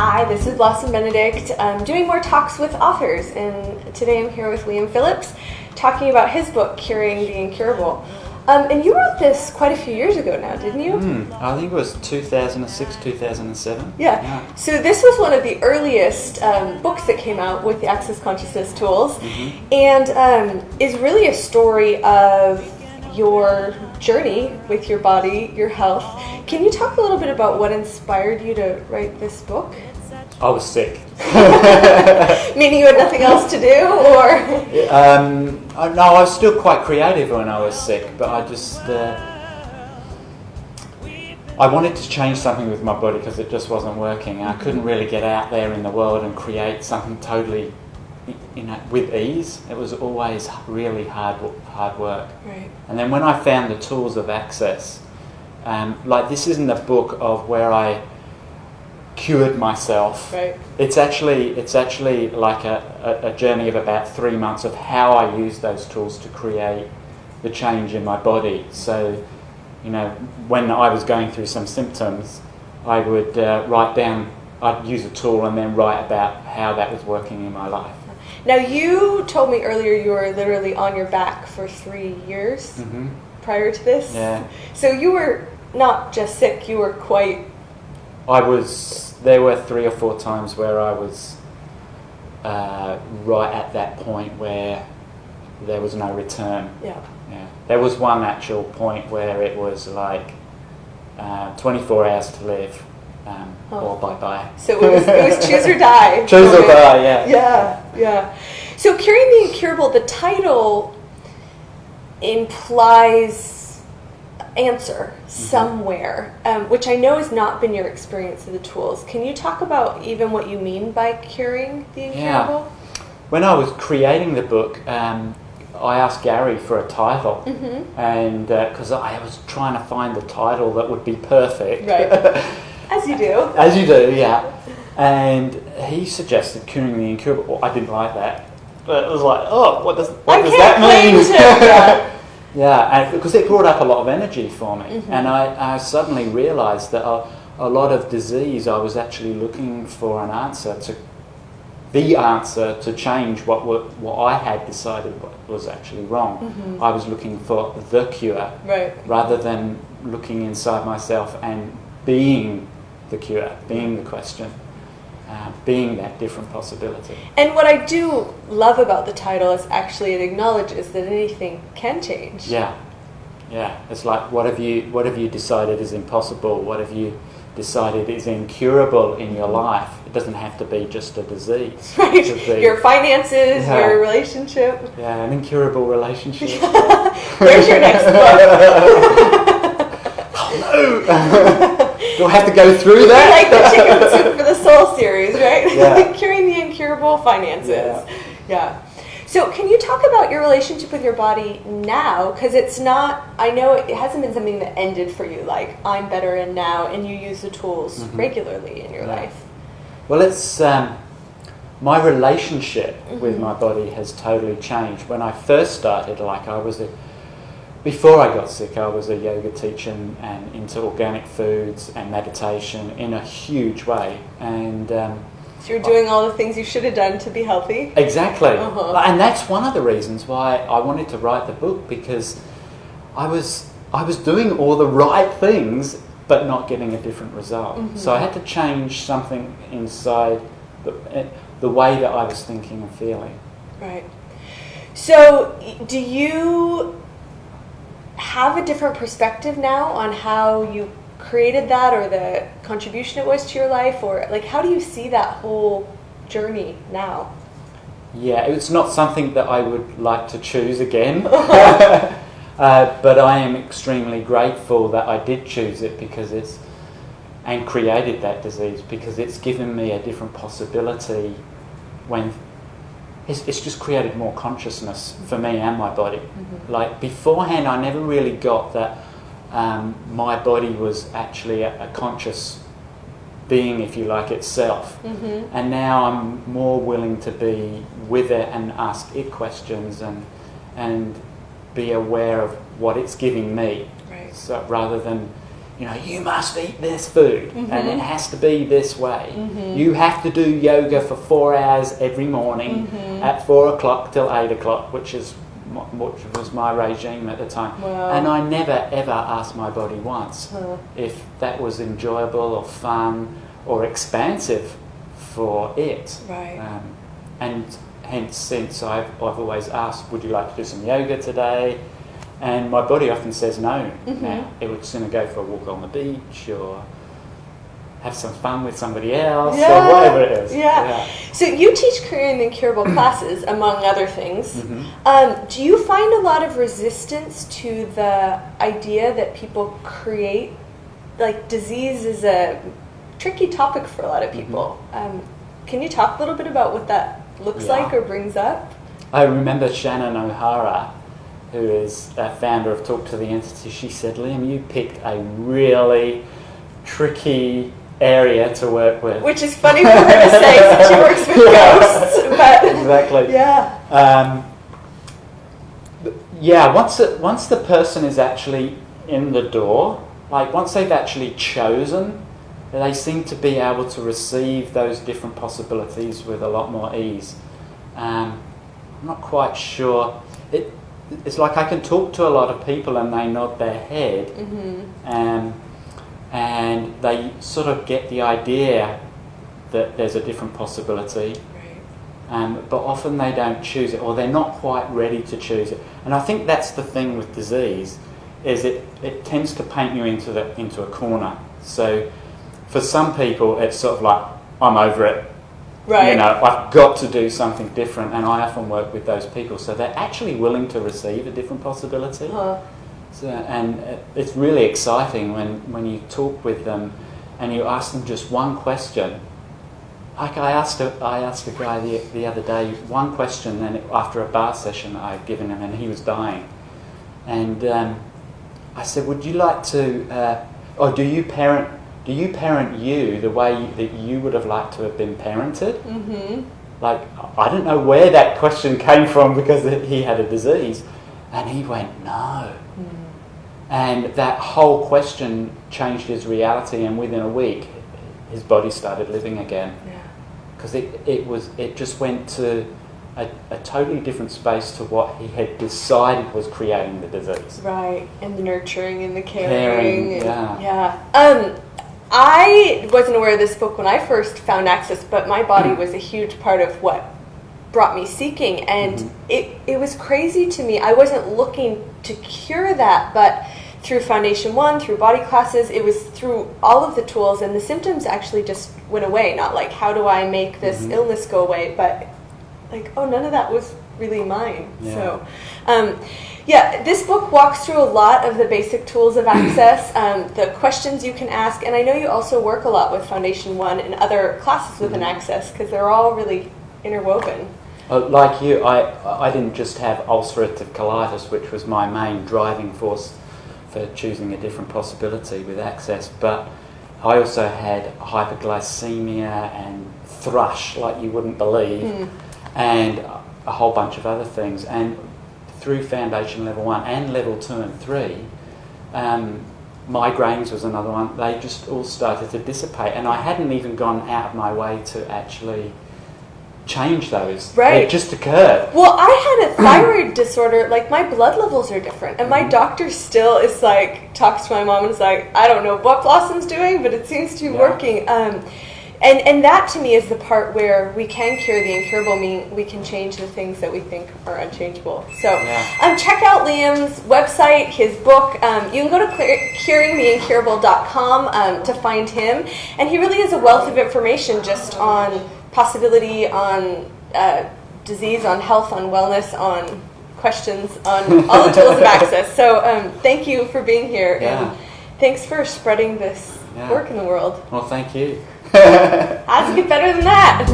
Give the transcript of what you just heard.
Hi, this is Blossom Benedict. I'm doing more talks with authors, and today I'm here with Liam Phillips talking about his book, Curing the Incurable. And you wrote this quite a few years ago now, didn't you? I think it was 2006, 2007. Yeah. So this was one of the earliest books that came out with the Access Consciousness tools, and is really a story of your journey with your body, your health. Can you talk a little bit about what inspired you to write this book? I was sick. Meaning you had nothing else to do, or? No, I was still quite creative when I was sick, but I just I wanted to change something with my body because it just wasn't working. I couldn't really get out there in the world and create something totally, with ease. It was always really hard work. Right. And then when I found the tools of access, like this isn't a book of where I cured myself. Right. It's actually like a journey of about 3 months of how I use those tools to create the change in my body. So, when I was going through some symptoms, I would write down, I'd use a tool and then write about how that was working in my life. Now, you told me earlier you were literally on your back for 3 years prior to this. Yeah. So you were not just sick, you were quite... There were 3 or 4 times where I was right at that point where there was no return. Yeah. There was one actual point where it was like 24 hours to live, or bye-bye. So it was choose or die. Choose or die, yeah. Yeah. So Curing the Incurable, the title implies answer somewhere, which I know has not been your experience of the tools. Can you talk about even what you mean by curing the incurable? Yeah. When I was creating the book, I asked Gary for a title, and because I was trying to find the title that would be perfect. Right. As you do. As you do, yeah. And he suggested Curing the Incurable. Well, I didn't like that. But it was like, what does that mean? Yeah, and because it brought up a lot of energy for me, and I suddenly realised that a lot of disease, I was actually looking for an answer to change what I had decided was actually wrong. I was looking for the cure, rather than looking inside myself and being the cure, being the question. Being that different possibility. And what I do love about the title is actually it acknowledges that anything can change. Yeah. It's like, what have you decided is impossible? What have you decided is incurable in your life? It doesn't have to be just a disease. Right. Your finances, your relationship. Yeah, an incurable relationship. Where's your next book? Oh no! Do I have to go through that? Like the Chicken Soup for the Soul series, right? Yeah. Curing the Incurable finances. Yeah. So can you talk about your relationship with your body now? Because it's not, I know it hasn't been something that ended for you, like I'm better in now, and you use the tools regularly in your life. Well, it's my relationship with my body has totally changed. When I first started, before I got sick, I was a yoga teacher and into organic foods and meditation in a huge way. And so you're doing all the things you should have done to be healthy? Exactly. And that's one of the reasons why I wanted to write the book, because I was doing all the right things but not getting a different result. So I had to change something inside the way that I was thinking and feeling. Right. So do you have a different perspective now on how you created that, or the contribution it was to your life, or like how do you see that whole journey now? Yeah, it's not something that I would like to choose again, but I am extremely grateful that I did choose it and created that disease, because it's given me a different possibility. When it's just created more consciousness for me and my body. Like beforehand, I never really got that my body was actually a conscious being, if you like, itself. And now I'm more willing to be with it and ask it questions and be aware of what it's giving me. Right. So rather than you must eat this food and it has to be this way. You have to do yoga for 4 hours every morning at 4 o'clock till 8 o'clock, which was my regime at the time. Wow. And I never ever asked my body once if that was enjoyable or fun or expansive for it. Right. And hence, since I've always asked, would you like to do some yoga today? And my body often says no now. It would sooner go for a walk on the beach or have some fun with somebody else or whatever it is. Yeah. So you teach career and incurable classes, among other things. Do you find a lot of resistance to the idea that people create, like disease is a tricky topic for a lot of people. Can you talk a little bit about what that looks like or brings up? I remember Shannon O'Hara, who is a founder of Talk to the Entity. She said, Liam, you picked a really tricky area to work with. Which is funny for her to say, since she works with ghosts. But exactly. Once the person is actually in the door, like once they've actually chosen, they seem to be able to receive those different possibilities with a lot more ease. I'm not quite sure. It's like I can talk to a lot of people and they nod their head, and they sort of get the idea that there's a different possibility. Right. But often they don't choose it, or they're not quite ready to choose it. And I think that's the thing with disease, is it tends to paint you into a corner. So for some people, it's sort of like, I'm over it. Right. I've got to do something different, and I often work with those people. So they're actually willing to receive a different possibility. And it's really exciting when you talk with them and you ask them just one question. Like I asked a guy the other day one question, and after a bar session I'd given him, and he was dying. And I said, would you like to, or do you parent you the way that you would have liked to have been parented? Like, I don't know where that question came from, because he had a disease. And he went, no. And that whole question changed his reality, and within a week his body started living again. Because it just went to a totally different space to what he had decided was creating the disease. Right, and the nurturing and the caring. Yeah. I wasn't aware of this book when I first found Access, but my body was a huge part of what brought me seeking, and it was crazy to me. I wasn't looking to cure that, but through Foundation 1, through body classes, it was through all of the tools, and the symptoms actually just went away. Not like, how do I make this illness go away, but like, oh, none of that was really mine. So this book walks through a lot of the basic tools of Access, the questions you can ask, and I know you also work a lot with Foundation 1 and other classes within Access, because they're all really interwoven. Like you, I didn't just have ulcerative colitis, which was my main driving force for choosing a different possibility with Access, but I also had hyperglycemia and thrush like you wouldn't believe, and a whole bunch of other things. And through Foundation Level 1 and Level 2 and 3, migraines was another one. They just all started to dissipate, and I hadn't even gone out of my way to actually change those. Right. It just occurred. Well, I had a thyroid disorder. Like, my blood levels are different, and my doctor still is like, talks to my mom and is like, I don't know what Blossom's doing, but it seems to be working. And that to me is the part where we can cure the incurable, meaning we can change the things that we think are unchangeable. So check out Liam's website, his book. You can go to curingtheincurable.com to find him. And he really is a wealth of information just on possibility, on disease, on health, on wellness, on questions, on all the tools of Access. So thank you for being here. And thanks for spreading this work in the world. Well, thank you. How's it get better than that?